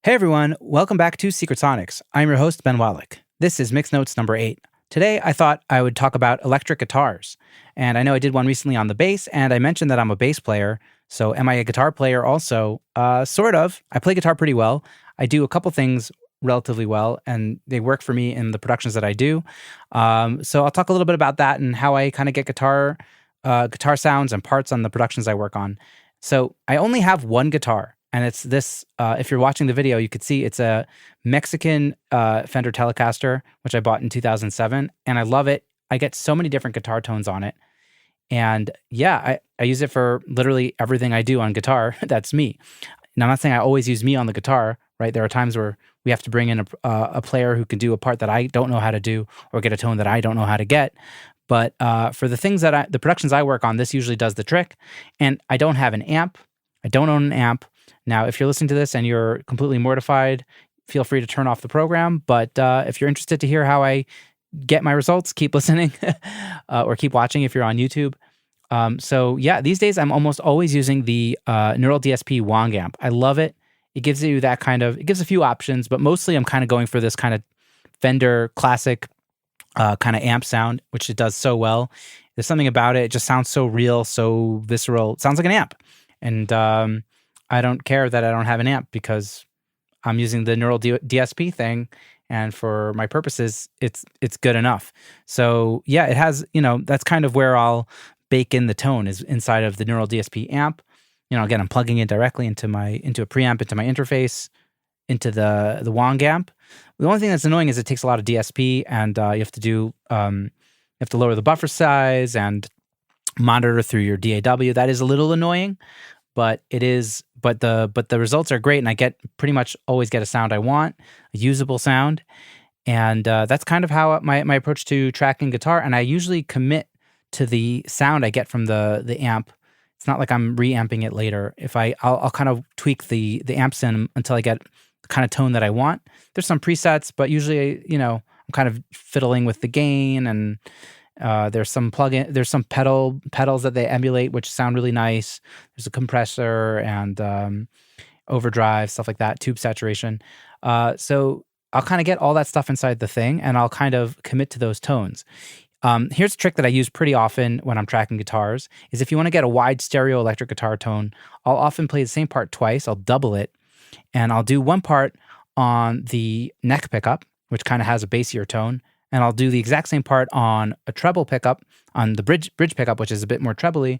Hey everyone, welcome back to Secret Sonics. I'm your host, Ben Wallach. This is Mix Notes number 8. Today, I thought I would talk about electric guitars. And I know I did one recently on the bass, and I mentioned that I'm a bass player. So, am I a guitar player also? Sort of. I play guitar pretty well. I do a couple things relatively well, and they work for me in the productions that I do. So, I'll talk a little bit about that and how I kind of get guitar sounds and parts on the productions I work on. So, I only have one guitar. And it's this, if you're watching the video, you could see it's a Mexican Fender Telecaster, which I bought in 2007. And I love it. I get so many different guitar tones on it. And yeah, I use it for literally everything I do on guitar. That's me. Now, I'm not saying I always use me on the guitar, right? There are times where we have to bring in a player who can do a part that I don't know how to do or get a tone that I don't know how to get. But for the things the productions I work on, this usually does the trick. And I don't have an amp. I don't own an amp. Now, if you're listening to this and you're completely mortified, feel free to turn off the program. But if you're interested to hear how I get my results, keep listening or keep watching if you're on YouTube. So yeah, these days I'm almost always using the Neural DSP Wang amp. I love it. It gives you it gives a few options, but mostly I'm kind of going for this kind of Fender classic kind of amp sound, which it does so well. There's something about it. It just sounds so real, so visceral. It sounds like an amp. And I don't care that I don't have an amp because I'm using the Neural DSP thing, and for my purposes, it's good enough. So yeah, it has, that's kind of where I'll bake in the tone is inside of the Neural DSP amp. Again, I'm plugging it directly into a preamp, into my interface, into the Wang amp. The only thing that's annoying is it takes a lot of DSP, and you have to lower the buffer size and monitor through your DAW. That is a little annoying, but the results are great, and I pretty much always get a sound I want, a usable sound, and that's kind of how my approach to tracking guitar. And I usually commit to the sound I get from the amp. It's not like I'm reamping it later. I'll kind of tweak the amp sim until I get the kind of tone that I want. There's some presets, but usually I'm kind of fiddling with the gain, and there's some pedals that they emulate, which sound really nice. There's a compressor and overdrive, stuff like that, tube saturation. So I'll kind of get all that stuff inside the thing, and I'll kind of commit to those tones. Here's a trick that I use pretty often when I'm tracking guitars, is if you want to get a wide stereo electric guitar tone, I'll often play the same part twice. I'll double it, and I'll do one part on the neck pickup, which kind of has a bassier tone, and I'll do the exact same part on a treble pickup, on the bridge pickup, which is a bit more trebly,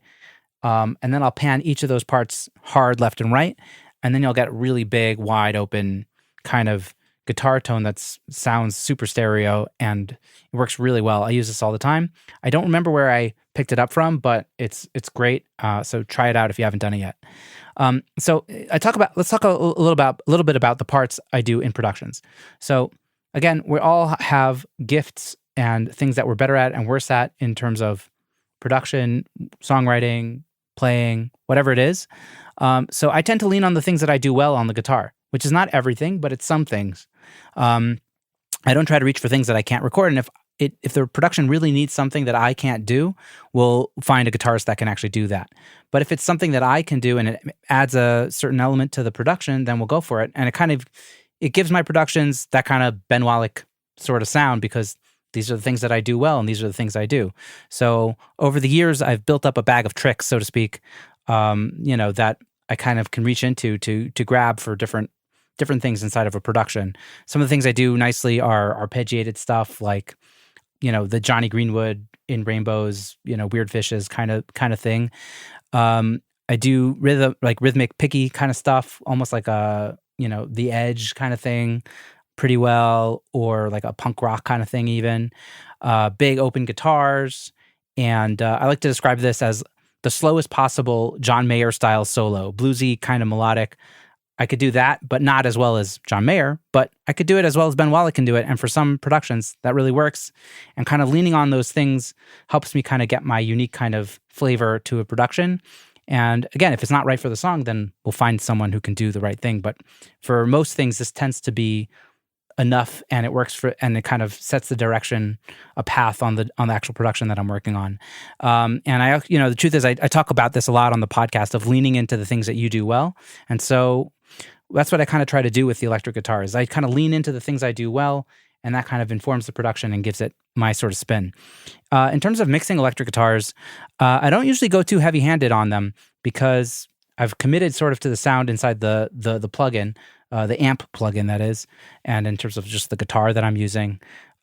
and then I'll pan each of those parts hard left and right, and then you'll get a really big, wide open kind of guitar tone that sounds super stereo, and it works really well. I use this all the time. I don't remember where I picked it up from, but it's great. So try it out if you haven't done it yet. So let's talk a little bit about the parts I do in productions. So again, we all have gifts and things that we're better at and worse at in terms of production, songwriting, playing, whatever it is. So I tend to lean on the things that I do well on the guitar, which is not everything, but it's some things. I don't try to reach for things that I can't record. And if the production really needs something that I can't do, we'll find a guitarist that can actually do that. But if it's something that I can do and it adds a certain element to the production, then we'll go for it. And it gives my productions that kind of Ben Wallach sort of sound, because these are the things that I do well, and these are the things I do. So over the years, I've built up a bag of tricks, so to speak, that I kind of can reach into to grab for different things inside of a production. Some of the things I do nicely are arpeggiated stuff, like the Johnny Greenwood in Rainbows, Weird Fishes kind of thing. I do rhythmic picky kind of stuff, almost like a The Edge kind of thing pretty well, or like a punk rock kind of thing even. Big open guitars, and I like to describe this as the slowest possible John Mayer style solo, bluesy kind of melodic. I could do that, but not as well as John Mayer, but I could do it as well as Ben Wallach can do it. And for some productions, that really works. And kind of leaning on those things helps me kind of get my unique kind of flavor to a production. And again, if it's not right for the song, then we'll find someone who can do the right thing. But for most things, this tends to be enough, and it works and it kind of sets the direction, a path on the actual production that I'm working on. And the truth is, I talk about this a lot on the podcast of leaning into the things that you do well. And so that's what I kind of try to do with the electric guitar is I kind of lean into the things I do well, and that kind of informs the production and gives it my sort of spin. In terms of mixing electric guitars, I don't usually go too heavy-handed on them because I've committed sort of to the sound inside the plugin, the amp plugin that is, and in terms of just the guitar that I'm using,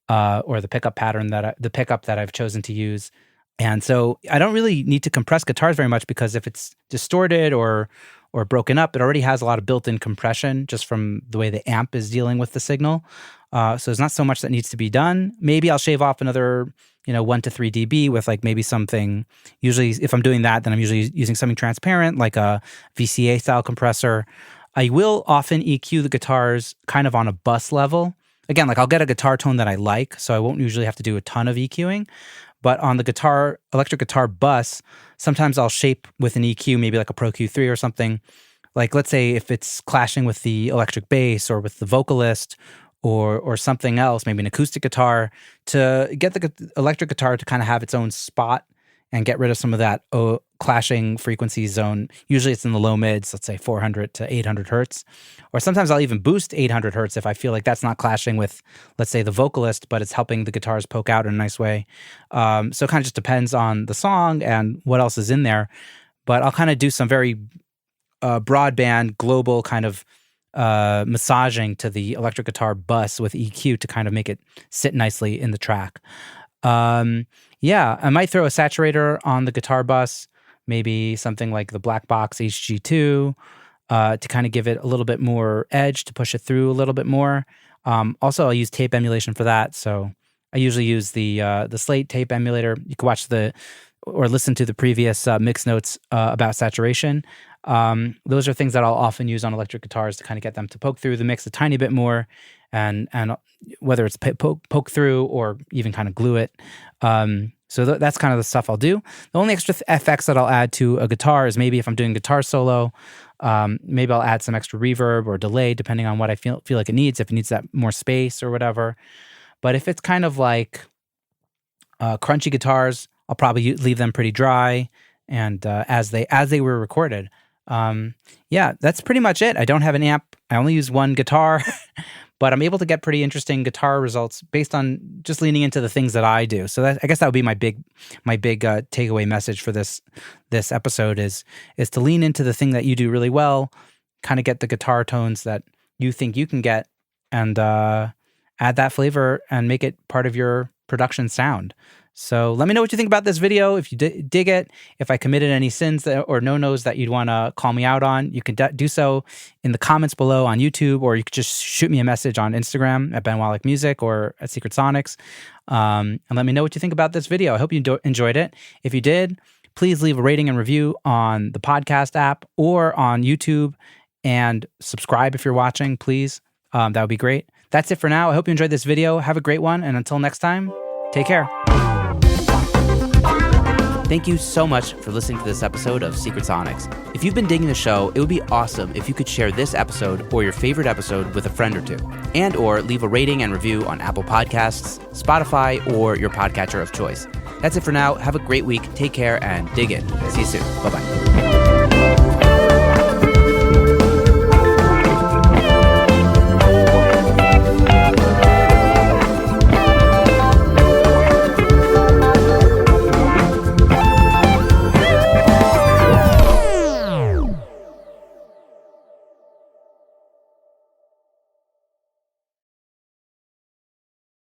or the pickup pattern the pickup that I've chosen to use. And so I don't really need to compress guitars very much because if it's distorted or broken up, it already has a lot of built-in compression just from the way the amp is dealing with the signal. So there's not so much that needs to be done. Maybe I'll shave off another 1 to 3 dB with like maybe something. Usually if I'm doing that, then I'm usually using something transparent like a VCA style compressor. I will often EQ the guitars kind of on a bus level. Again, like I'll get a guitar tone that I like, so I won't usually have to do a ton of EQing. But on the electric guitar bus, sometimes I'll shape with an EQ, maybe like a Pro Q3 or something. Like let's say if it's clashing with the electric bass or with the vocalist or something else, maybe an acoustic guitar, to get the electric guitar to kind of have its own spot and get rid of some of that clashing frequency zone. Usually it's in the low mids, let's say 400 to 800 hertz. Or sometimes I'll even boost 800 hertz if I feel like that's not clashing with, let's say, the vocalist, but it's helping the guitars poke out in a nice way. So it kind of just depends on the song and what else is in there. But I'll kind of do some very broadband, global kind of massaging to the electric guitar bus with EQ to kind of make it sit nicely in the track. Yeah, I might throw a saturator on the guitar bus, maybe something like the Black Box HG2 to kind of give it a little bit more edge, to push it through a little bit more. Also, I'll use tape emulation for that. So I usually use the Slate tape emulator. You can watch or listen to the previous mix notes about saturation. Those are things that I'll often use on electric guitars to kind of get them to poke through the mix a tiny bit more, and whether it's poke through or even kind of glue it. So that's kind of the stuff I'll do. The only extra effects that I'll add to a guitar is maybe if I'm doing guitar solo, maybe I'll add some extra reverb or delay depending on what I feel like it needs, if it needs that more space or whatever. But if it's kind of like crunchy guitars, I'll probably leave them pretty dry and as they were recorded. Yeah, that's pretty much it. I don't have an amp. I only use one guitar, but I'm able to get pretty interesting guitar results based on just leaning into the things that I do. So I guess that would be my big takeaway message for this episode is to lean into the thing that you do really well, kind of get the guitar tones that you think you can get, and add that flavor and make it part of your production sound. So let me know what you think about this video. If you dig it, if I committed any sins or no-nos that you'd want to call me out on, you can do so in the comments below on YouTube, or you could just shoot me a message on Instagram at Ben Wallach Music or at Secret Sonics, and let me know what you think about this video. I hope you enjoyed it. If you did, please leave a rating and review on the podcast app or on YouTube, and subscribe if you're watching, please. That would be great. That's it for now. I hope you enjoyed this video. Have a great one, and until next time, take care. Thank you so much for listening to this episode of Secret Sonics. If you've been digging the show, it would be awesome if you could share this episode or your favorite episode with a friend or two, and or leave a rating and review on Apple Podcasts, Spotify, or your podcatcher of choice. That's it for now. Have a great week. Take care and dig in. See you soon. Bye-bye.